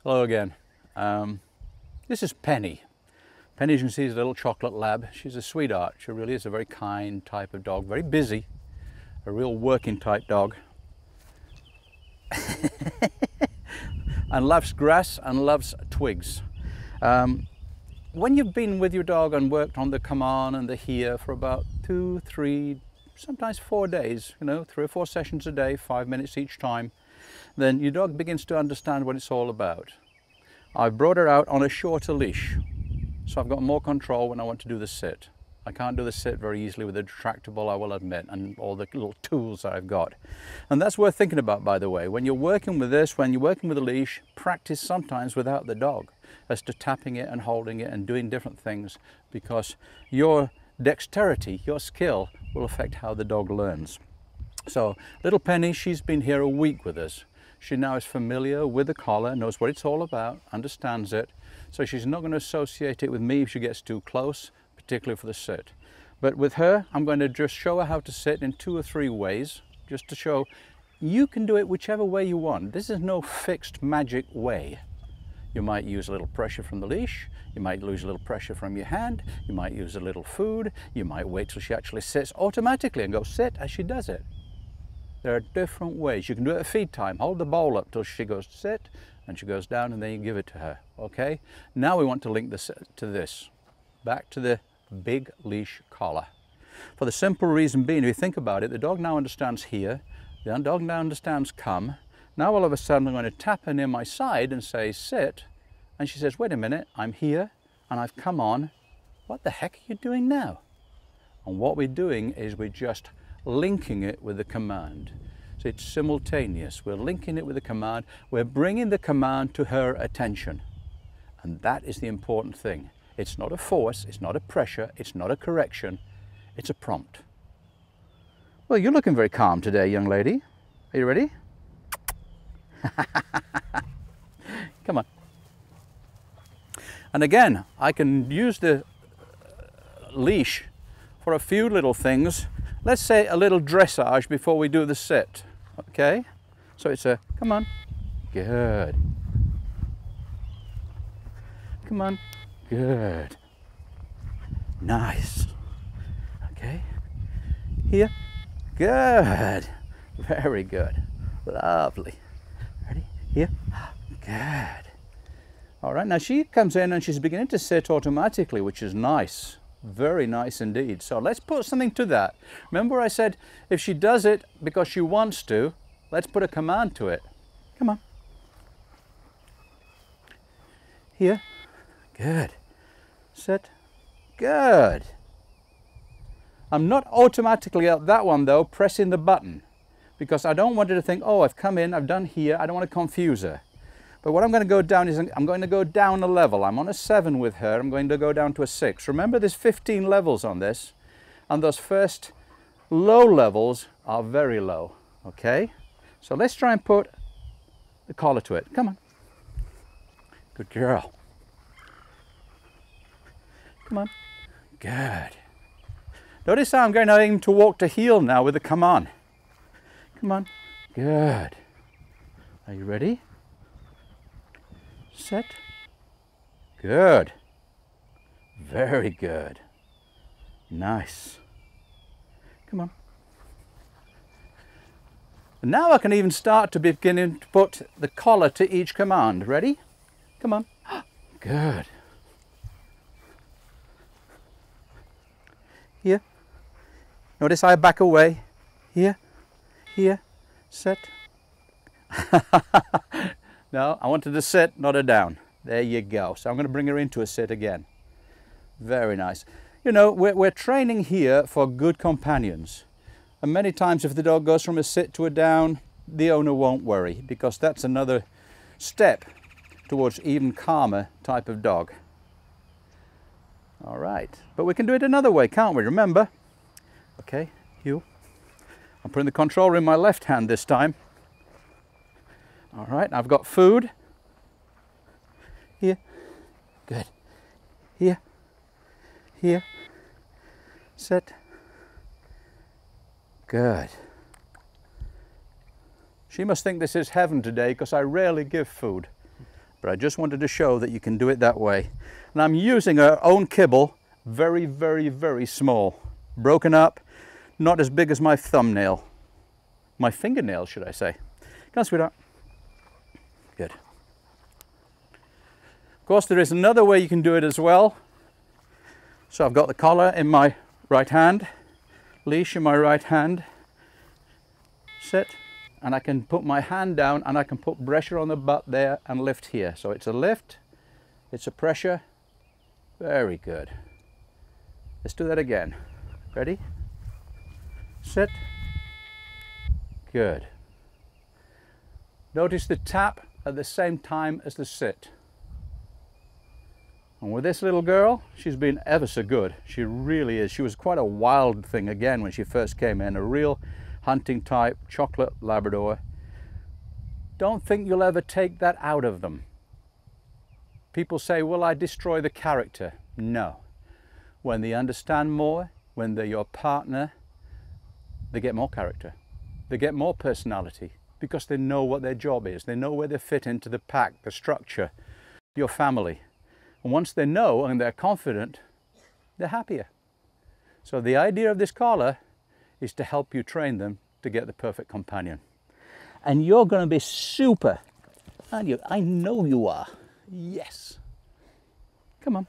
Hello again. This is Penny. Penny, as you can see, is a little chocolate lab. She's a sweetheart. She really is a very kind type of dog, very busy, a real working type dog. And loves grass and loves twigs. When you've been with your dog and worked on the come on and the here for about 2, 3, sometimes 4 days, 3 or 4 sessions a day, 5 minutes each time, then your dog begins to understand what it's all about. I've brought her out on a shorter leash, so I've got more control when I want to do the sit. I can't do the sit very easily with a retractable, I will admit, and all the little tools that I've got. And that's worth thinking about, by the way. When you're working with this, when you're working with a leash, practice sometimes without the dog as to tapping it and holding it and doing different things, because your dexterity, your skill, will affect how the dog learns. So little Penny, she's been here a week with us. She now is familiar with the collar, knows what it's all about, understands it. So she's not going to associate it with me if she gets too close, particularly for the sit. But with her, I'm going to just show her how to sit in 2 or 3 ways, just to show you can do it whichever way you want. This is no fixed magic way. You might use a little pressure from the leash, you might lose a little pressure from your hand, you might use a little food, you might wait till she actually sits automatically and go sit as she does it. There are different ways. You can do it at feed time. Hold the bowl up till she goes to sit and she goes down, and then you give it to her. Okay? Now we want to link this to this. Back to the big leash collar. For the simple reason being, if you think about it, the dog now understands here, the dog now understands come. Now all of a sudden I'm going to tap her near my side and say sit, and she says, wait a minute, I'm here and I've come on. What the heck are you doing now? And what we're doing is we're just linking it with the command. So it's simultaneous. We're linking it with the command. We're bringing the command to her attention. And that is the important thing. It's not a force, it's not a pressure, it's not a correction, it's a prompt. Well, you're looking very calm today, young lady. Are you ready? Come on. And again, I can use the leash for a few little things. Let's say a little dressage before we do the sit, okay? So it's a, come on, good. Come on, good. Nice, okay? Here, good. Very good, lovely. Ready, here, good. All right, now she comes in and she's beginning to sit automatically, which is nice. Very nice indeed. So let's put something to that. Remember I said if she does it because she wants to, let's put a command to it. Come on. Here. Good. Sit. Good. I'm not automatically at that one though pressing the button, because I don't want her to think, oh, I've come in, I've done here. I don't want to confuse her. But what I'm going to go down is I'm going to go down a level. I'm on a 7 with her. I'm going to go down to a 6. Remember, there's 15 levels on this, and those first low levels are very low. Okay? So let's try and put the collar to it. Come on. Good girl. Come on. Good. Notice how I'm going to aim to walk to heel now with the come on. Come on. Good. Are you ready? Set. Good. Very good. Nice. Come on. And now I can even start to begin to put the collar to each command. Ready? Come on. Good. Here. Notice I back away. Here. Here. Set. No, I wanted to sit, not a down. There you go. So I'm going to bring her into a sit again. Very nice. You know, we're training here for good companions. And many times if the dog goes from a sit to a down, the owner won't worry, because that's another step towards even calmer type of dog. All right. But we can do it another way, can't we? Remember? Okay, you. I'm putting the controller in my left hand this time. All right, I've got food. Here. Good. Here. Here. Sit. Good. She must think this is heaven today, because I rarely give food. but I just wanted to show that you can do it that way. And I'm using our own kibble, very, very, very small, broken up, not as big as my thumbnail, my fingernail, should I say. Come on, sweetheart. Good. Of course, there is another way you can do it as well. So I've got the collar in my right hand, leash in my right hand, sit, and I can put my hand down and I can put pressure on the butt there and lift here. So it's a lift, it's a pressure. Very good. Let's do that again. Ready? Sit. Good. Notice the tap at the same time as the sit. And with this little girl, she's been ever so good. She really is. She was quite a wild thing again when she first came in, a real hunting type, chocolate Labrador. Don't think you'll ever take that out of them. People say, will I destroy the character? No. When they understand more, when they're your partner, they get more character. They get more personality because they know what their job is. They know where they fit into the pack, the structure, your family. And once they know and they're confident, they're happier. So the idea of this collar is to help you train them to get the perfect companion. And you're going to be super, aren't you? I know you are. Yes. Come on.